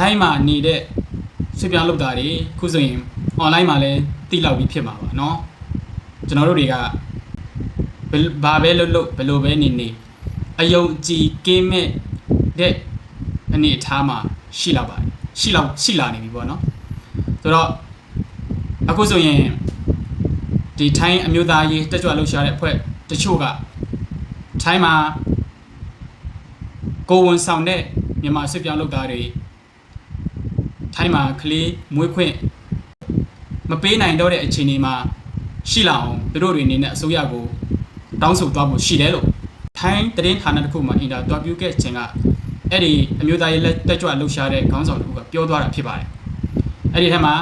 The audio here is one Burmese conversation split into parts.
ထိုင်းမှာနေတဲ့ဆွေးပြောင်းလုပ်တာတွေခုဆိုရင် online မှာလည်းတိလောက်ပြီးဖြစ်မှာပါเนาะကျွန်တော်တို့တွေကဘာပဲလုပ်ဘယ်လိုပဲနေအယုံကြည်ကင်းမဲ့တဲ့အနေအထားမှာရှိလာပါတယ်ရှိလာနေပြီပေါ့เนาะဆိုတော့အခုဆိုရင်ဒီထိုင်းအမျိုးသားရေးတက်ကြွလှုပ်ရှားတဲ့အဖွဲ့တချို့ကထိုင်းမှာကိုဝန်ဆောင်တဲ့မြန်မာစစ်ပြောင်းလုပ်သားတွေထိုင်းမှာကလေးမွေးခွင့်မပေးနိုင်တော့တဲ့အခြေအနေမှာရှိလာအောင်သူတို့တွေအနေနဲ့အစိုးရကိုတောင်းဆိုသွားဖို့ရှိတယ်လို့ထိုင်းတရင်ဌာနတစ်ခုမှာအင်တာဗျူးခဲ့ခြင်းကအဲ့ဒီအမျိုးသားရေးတက်ကြွလှုပ်ရှားတဲ့ခေါင်းဆောင်တစ်ခုကပြောသွားတာဖြစ်ပါတယ်အဲ့ဒီထက်မှာ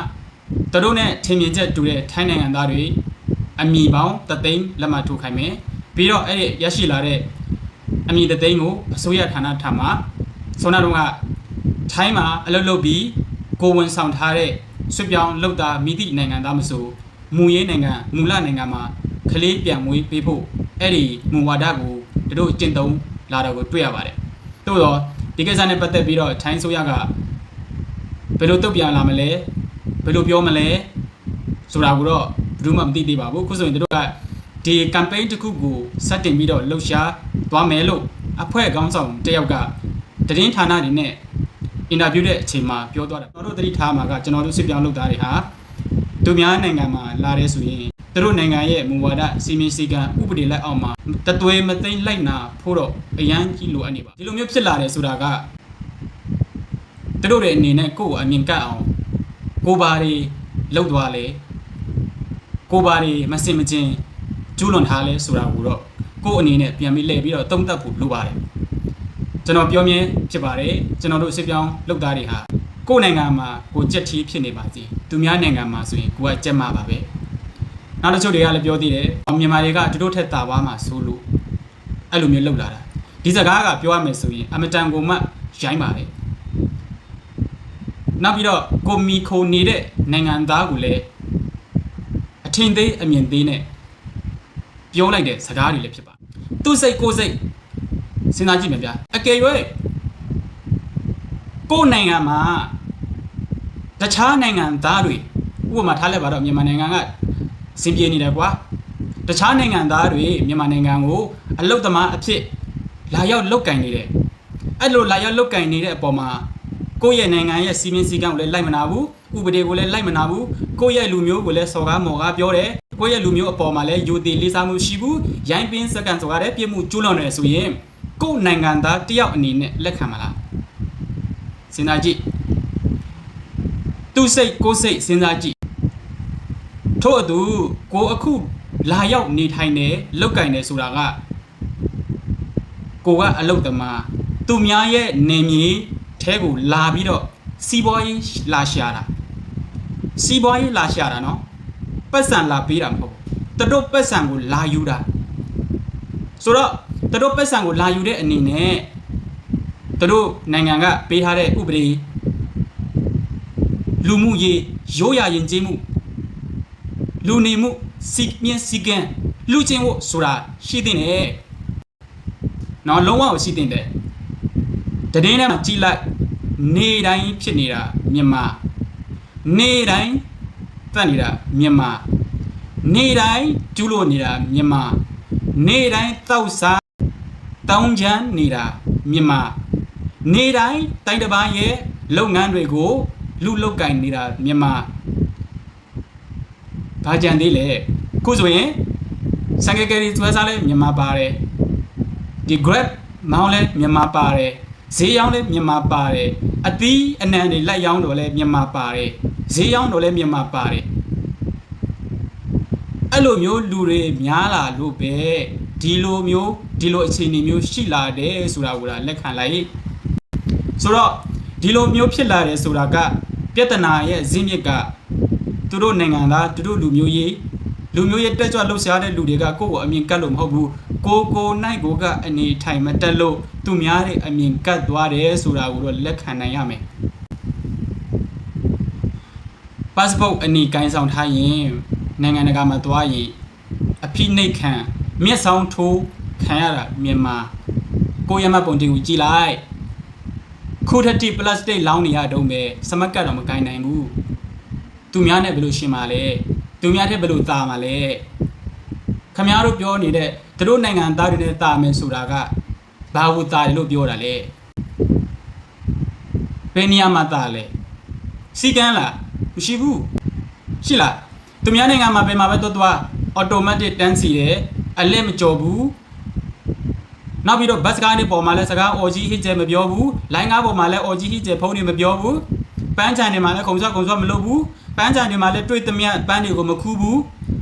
သူတို့နဲ့ထင်မြင်ချက်တူတဲ့ထိုင်းနိုင်ငံသားတွေအမည်ပေါင်း3သိန်းလက်မှတ်ထိုးခိုင်းမယ်ပြီးတော့အဲ့ဒီရရှိလာတဲ့အမည်3သိန်းကိုအစိုးရဌာနထံမှာဆိုတော့ကထိုင်းမှာအလုပ်လုပ်ပြီးကိုဝန်ဆောင်ထားတဲ့ဆွေပြောင်းလုပ်သားမိသည့်နိုင်ငံသားမဆိုမူလနိုင်ငံမှာကလေးပြန်မွေးပေးဖို့အဲ့ဒီမူဝါဒကိုတို့ကျင့်သုံးလာတော့ကိုတွေ့ရပါတယ်။သို့တော့ဒီကိစ္စနဲ့ပတ်သက်ပြီးတော့ထိုင်းဆိုရကဘယ်လိုတုံ့ပြန်လာမလဲဘယ်လိုပြောမလဲဆိုတာကိုတော့ဘယ်သူမှမသိသေးပါဘူး။ခုဆိုရင်တို့ကဒီ campaign တစ်ခုကိုစတင်ပြီးတော့လှုပ်ရှားသွားမယ်လို့အဖွဲ့ခေါင်းဆောင်တယောက်ကတရင်ဌာနတွေနဲ့အင်တာဗျူးတဲ့အချိန်မှာပြောသွားတာကျွန်တော်တို့သတိထားမှာကကျွန်တော်တို့စစ်ပြောင်းလုပ်သားတွေဟာသူများနိုင်ငံမှာလာတဲ့ဆိုရင်သူတို့နိုင်ငံရဲ့မူဝါဒစီမင်းစည်းကမ်းဥပဒေလက်အောက်မှာတသွေးမသိမ့်လိုက်နာဖို့တော့အရန်ကြီးလိုအပ်နေပါဒီလိုမျိုးဖြစ်လာတယ်ဆိုတာကသူတို့ရဲ့အနေနဲ့ကိုယ့်ကိုအမြင်ကပ်အောင်ကိုဘာတွေလောက်သွားလဲကိုဘာတွေမစင်မချင်းကျူးလွန်ထားလဲဆိုတာကိုတော့ကိုယ့်အနေနဲ့ပြန်ပြီးလှည့်ပြီးတော့သုံးသပ်ဖို့လိုပါတယ်ကျွန်တော်ပြောမြင်ဖြစ်ပါတယ်ကျွန်တော်တို့စစ်ပြောင်းလုပ်သားတွေဟာကိုယ့်နိုင်ငံမှာကိုကြက်ထီးဖြစ်နေပါစီသူများနိုင်ငံမှာဆိုရင်ကိုကကြက်မှာပါပဲနောက်တစ်ချို့တွေကလည်းပြောသေးတယ်မြန်မာတွေကတို့ထက်တာပါမှာဆိုလို့အဲ့လိုမျိုးလုပ်လာတာဒီစကားကပြောရမယ်ဆိုရင်အမတန်ကိုမှရိုင်းပါတယ်နောက်ပြီးတော့ကိုမီခိုနေတဲ့နိုင်ငံသားကိုလည်းအထင်သေးအမြင်သေးနဲ့ပြောလိုက်တဲ့စကားတွေလည်းဖြစ်ပါသူစိတ်ကိုစိတ်စဉ်းစားကြည့်မယ်ဗျာအကယ်၍ကိုယ်နိုင်ငံမှာတခြားနိုင်ငံသားတွေဥပမာထားလိုက်ပါတော့မြန်မာနိုင်ငံကစင်ပြေနေတယ်ကွာတခြားနိုင်ငံသားတွေမြန်မာနိုင်ငံကိုအလုတ်သမားအဖြစ်လာရောက်လုတ်ကင်နေတယ်အဲ့လိုလာရောက်လုတ်ကင်နေတဲ့အပေါ်မှာကိုယ့်ရဲ့နိုင်ငံရဲ့စီမင်းစည်းကမ်းကိုလည်းလိုက်မနာဘူးဥပဒေကိုလည်းလိုက်မနာဘူးကိုယ့်ရဲ့လူမျိုးကိုလည်းစော်ကားမော်ကားပြောတယ်ကိုယ့်ရဲ့လူမျိုးအပေါ်မှာလည်းယိုသေးလေးစားမှုရှိဘူးရိုင်းပင်းစကန်စော်ကားတဲ့ပြစ်မှုကျူးလွန်တယ်ဆိုရင်ကိုယ်နိုင်ငံသားတယောက်အနေနဲ့လက်ခံမလားစဉ်းစားကြည့်သူစိတ်ကိုစိတ်စဉ်းစားကြည့်ထို့အတူကိုအခုလာရောက်နေထိုင်တယ်လောက်ကင်တယ်ဆိုတာကကိုကအလုတ်သမားသူများရဲ့နေမြေထဲကိုလာပြီးတော့စီးပွားရေးလာရှာတာနော်ပတ်စံလာပေးတာမဟုတ်ဘူးတို့ပတ်စံကိုလာယူတာဆိုတော့တို့ပတ်စံကိုလာယူတဲ့အနေနဲ့တို့နိုင်ငံကပေးထားတဲ့ဥပဒေလူမှုရေးရိုးရာယဉ်ကျေးမှုလူနေမှုစီမင်းစည်းကမ်းလူချင်းဖို့ဆိုတာရှိတဲ့နဲ့နော်လုံးဝရှိတဲ့တဲ့တည်င်းထဲမှာကြည်လိုက်နေတိုင်းဖြစ်နေတာမြန်မာနေတိုင်းတက်နေတာမြန်မာနေတိုင်းကျူးလို့နေတာမြန်မာနေတိုင်းတောက်စားတောင်းချမ်းနေတာမြန်မာနေတိုင်းတိုင်းတစ်ပါးရဲ့လုပ်ငန်းတွေကိုလူလုတ်ကင်နေတာမြန်မာဘာကြံသေးလဲခုဆိုရင်စံကယ်ကယ်ရီသွဲစားလဲမြန်မာပါတယ်ဒီ Grab မောင်းလဲမြန်မာပါတယ်ဈေးရောင်းလဲမြန်မာပါတယ်အသီးအနှံတွေလက်ရောင်းတော့လဲမြန်မာပါတယ်ဈေးရောင်းတော့လဲမြန်မာပါတယ်အဲ့လိုမျိုးလူတွေများလာလို့ပဲဒီလိုအခြေအနေမျိုးရှိလာတယ်ဆိုတာကိုလက်ခံလိုက်ဆိုတော့ဒီလိုမျိုးဖြစ်လာတယ်ဆိုတာကပြဿနာရဲ့ဇင်းမြစ်ကသူတို့နိုင်ငံသားသူတို့လူမျိုးရေးတက်ကြွလှုပ်ရှားတဲ့လူတွေကကိုယ့်ကိုအမြင်ကတ်လို့မဟုတ်ဘူးကိုနိုင်ကိုကအနေထိုင်မတက်လို့သူများတွေအမြင်ကတ်သွားတယ်ဆိုတာကိုတော့လက်ခံနိုင်ရမယ် passport အနေကိုင်းဆောင်ထားရင်နိုင်ငံတကာမှာသွားရင်အဖိနှိတ်ခံမျက်စောင်းထိုးခံရတာမြန်မာကိုရမပုံတင်ကိုကြည်လိုက် ခုထတိပလတ်စတစ်လောင်းနေရတော့မယ်စမတ်ကတော့မကိုင်းနိုင်ဘူးသူများနဲ့ဘယ်လိုရှင်ပါလဲသူများတဲ့ဘယ်လိုတာမှာလဲခမရတို့ပြောနေတဲ့သူတို့နိုင်ငံသားတွေနဲ့တာမယ်ဆိုတာကဘာလို့တာတယ်လို့ပြောတာလဲဘယ်နေရာမှာတာလဲစီကန်းလားမရှိဘူးရှိလားသူများနိုင်ငံမှာဘယ်မှာပဲသွားအော်တိုမက်တစ်တန်းစီတယ်အလက်မကြော်ဘူးနောက်ပြီးတော့ဘတ်စကားတွေပေါ်မှာလည်းစကားအော်ကြီးဟစ်ကျဲမပြောဘူးလိုင်းကားပေါ်မှာလည်းအော်ကြီးဟစ်ကျဲဖုန်းတွေမပြောဘူးပန်းချန်တွေမှာလည်းခုံစောမလုပ်ဘူးပန်းချန်တွေမှာလည်းတွေ့သမျှပန်းတွေကိုမခူးဘူး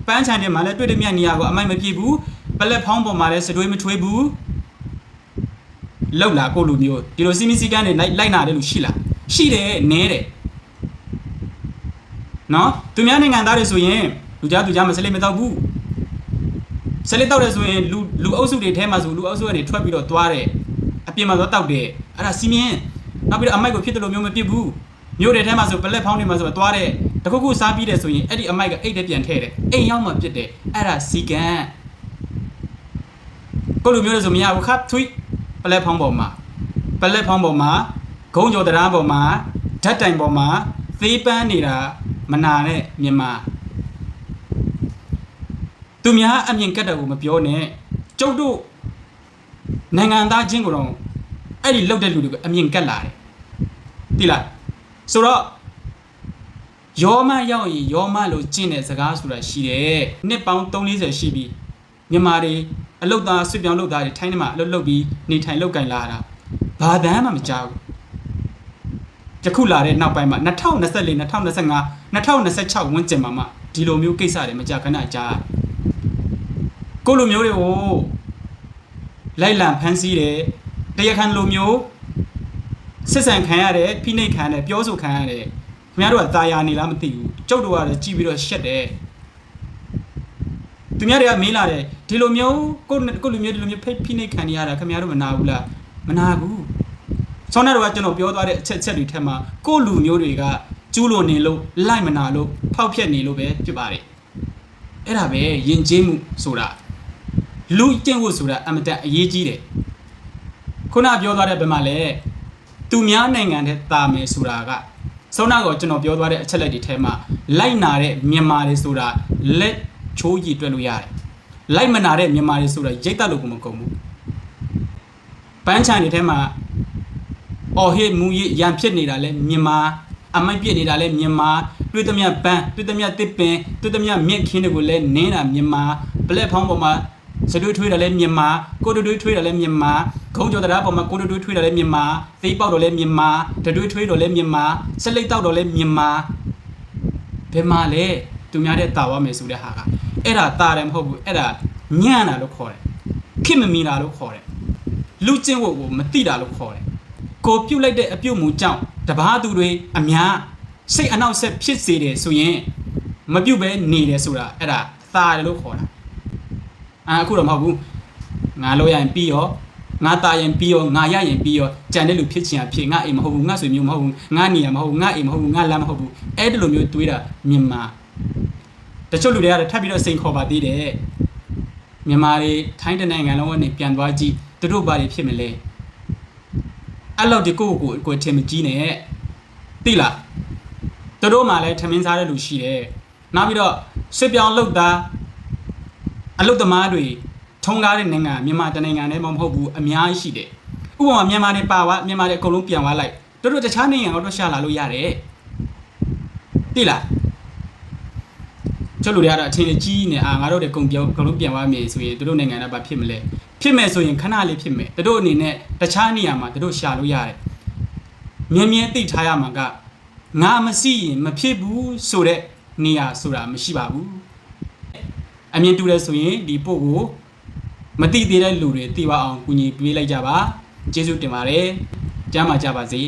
ပန်းချန်တွေမှာလည်းတွေ့သမျှနေရာကိုအမိုက်မပြည့်ဘူးပလက်ဖောင်းပေါ်မှာလည်းစတွေးမထွေးဘူးလောက်လာကိုလူမျိုးဒီလိုစီမီစီကန်းတွေလိုက်နာတယ်လို့ရှိလားရှိတယ်နဲတယ်နော်သူများနိုင်ငံသားတွေဆိုရင်လူကြားမစလိမတော့ဘူးစလိတော့တယ်ဆိုရင်လူအုပ်စုတွေထဲမှာဆိုလူအုပ်စုကနေထွက်ပြီးတော့သွားတယ်အပြင်မှာတော့တောက်တယ်အဲ့ဒါစီမင်းနောက်ပြီးတော့အမိုက်ကိုဖြစ်တယ်လို့မျိုးမပြစ်ဘူးမြို့တွေထဲမှာဆိုပလက်ဖောင်းတွေမှာဆိုသွားတယ်တခုခုစားပြီးတယ်ဆိုရင်အဲ့ဒီအမိုက်ကအိတ်ထဲပြန်ထည့်တယ်အိမ်ရောက်မှပြစ်တယ်အဲ့ဒါစီကန်ကိုလူမျိုးတွေဆိုမရဘူးခပ်ထွိပလက်ဖောင်းပေါ်မှာဂုံးကြော်တရားပေါ်မှာဓာတ်တိုင်ပေါ်မှာသေးပန်းနေတာမနာနဲ့မြန်မာသူများအမြင်ကတ်တယ်ကိုမပြောနဲ့ကျုပ်တို့နိုင်ငံသားချင်းကိုတော့အဲ့ဒီလောက်တဲ့လူတွေကိုအမြင်ကတ်လာတယ်သိလားဆိုတော့ယောမရောက်ရင်ယောမလို့ကျင့်တဲ့စကားဆိုတာရှိတယ်နှစ်ပေါင်း340ရှိပြီမြန်မာတွေအလုတ်သားဆွေပြောင်းလုတ်သားတွေထိုင်းထဲမှာအလုတ်လုတ်ပြီးနေထိုင်လုတ်ကင်လာတာဘာတမ်းမှမကြောက်ဘူးတခုလာတဲ့နောက်ပိုင်းမှာ2024 2025 2026ဝန်းကျင်မှာဒီလိုမျိုးကိစ္စတွေမကြခဏကြားကိုလိုမျိုးတွေကိုလိုက်လံဖမ်းဆီးတယ်တရားခံလိုမျိုးစစ်ဆန်ခံရတယ်ဖိနှိပ်ခံရတယ်ပြောဆိုခံရတယ်ခင်ဗျားတို့ကตายာနေလားမသိဘူးကျုပ်တို့ကလည်းကြည်ပြီးတော့ရှက်တယ်သူများတွေကမေးလာတယ်ဒီလိုမျိုးကိုလိုမျိုးဒီလိုမျိုးဖိနှိပ်ခံရတာခင်ဗျားတို့မနာဘူးလားမနာဘူးဆောင်းတော့ကကျွန်တော်ပြောသွားတဲ့အချက်တွေထက်မှာကိုလူမျိုးတွေကကျူးလွန်နေလို့လိုက်မနာလို့ဖောက်ဖျက်နေလို့ပဲဖြစ်ပါတယ်အဲ့ဒါပဲယဉ်ကျေးမှုဆိုတာလူကျင့်ဝတ်ဆိုတာအမတန်အရေးကြီးတယ်ခုနပြောသွားတဲ့ဘက်မှာလည်းသူများနိုင်ငံထဲတာမယ်ဆိုတာကဆောင်းတော့ကျွန်တော်ပြောသွားတဲ့အချက်လက်တွေထဲမှာလိုက်နာတဲ့မြန်မာတွေဆိုတာလက်ချိုးရည်တွက်လို့ရတယ်လိုက်မနာတဲ့မြန်မာတွေဆိုတာရိတ်တက်လို့ကိုမကုန်ဘူးပန်းချန်တွေထဲမှာအော်ဟစ်မူရရန်ဖြစ်နေတာလဲမြန်မာအမိုက်ပြစ်နေတာလဲမြန်မာတွေ့သမျှပန်းတွေ့သမျှတစ်ပင်တွေ့သမျှမြင့်ခင်းတွေကိုလဲနင်းတာမြန်မာပလက်ဖောင်းပေါ်မှာစတွေးထွေးတယ်လဲမြန်မာကိုတွေးထွေးတယ်လဲမြန်မာခုံးကြော်တရားပေါ်မှာကိုတွေးထွေးတယ်လဲမြန်မာသိပေါက်တော့လဲမြန်မာတတွေးထွေးတော့လဲမြန်မာစလိတ်တောက်တော့လဲမြန်မာဘယ်မှာလဲသူများတဲ့တာဝမယ်ဆိုတဲ့ဟာကအဲ့ဒါတာတယ်မဟုတ်ဘူးအဲ့ဒါညံ့တာလို့ခေါ်တယ်ခင်မမီတာလို့ခေါ်တယ်လူကျင့်ဝတ်ကိုမတိတာလို့ခေါ်တယ်ကိုပြုတ်လိုက်တဲ့အပြုတ်မူကြောင့်တပားသူတွေအများစိတ်အနှောက်အယှက်ဖြစ်စေတယ်ဆိုရင်မပြုတ်ပဲနေတယ်ဆိုတာအဲ့ဒါသာတယ်လို့ခေါ်တာအခုတော့မဟုတ်ဘူးငါလို့ရရင်ပြီးရောငါตายရင်ပြီးရောငါရရင်ပြီးရောကြံတဲ့လူဖြစ်ချင်ဖြစ်ငါအိမ်မဟုတ်ဘူးငါဆွေမျိုးမဟုတ်ဘူးငါနေရမဟုတ်ဘူးငါအိမ်မဟုတ်ဘူးငါလမ်းမဟုတ်ဘူးအဲ့ဒီလိုမျိုးတွေးတာမြန်မာတချို့လူတွေကထပ်ပြီးတော့စိန်ခေါ်ပါသေးတယ်မြန်မာတွေထိုင်းတဲ့နိုင်ငံလုံးကနေပြန်သွားကြည့်သူတို့ဘာတွေဖြစ်မလဲအဲ့လောက်ဒီကိုထင်မကြီးနဲ့သိလားသူတို့မှလည်းထမင်းစားတဲ့လူရှိတယ်နောက်ပြီးတော့စစ်ပြောင်းလုပ်သားအလုပ်သမားတွေထုံကားတဲ့နိုင်ငံမြန်မာတနိုင်ငံနဲ့မဟုတ်ဘူးအများကြီးရှိတယ်ဥပမာမြန်မာတွေပါသွားမြန်မာတွေအကုန်လုံးပြန်သွားလိုက်တို့တခြားနိုင်ငံတော့ရှာလာလို့ရတယ်သိလားကျလူတွေကတော့အထင်ကြီးနေငါတို့တွေအကုန်လုံးပြန်သွားမယ်ဆိုရင်တို့နိုင်ငံကဘာဖြစ်မလဲဖြစ်မယ်ဆိုရင်ခဏလေးဖြစ်မယ်တို့အနေနဲ့တခြားနေရာမှာတို့ရှာလို့ရတယ်မြဲသိထားရမှာကငါမရှိရင်မဖြစ်ဘူးဆိုတဲ့နေရာဆိုတာမရှိပါဘူးအမြင်တူတယ်ဆိုရင်ဒီပို့ကိုမသိသေးတဲ့လူတွေသိပါအောင်ကူညီပေးလိုက်ကြပါကျေးဇူးတင်ပါတယ်ကျမ်းမာကြပါစေ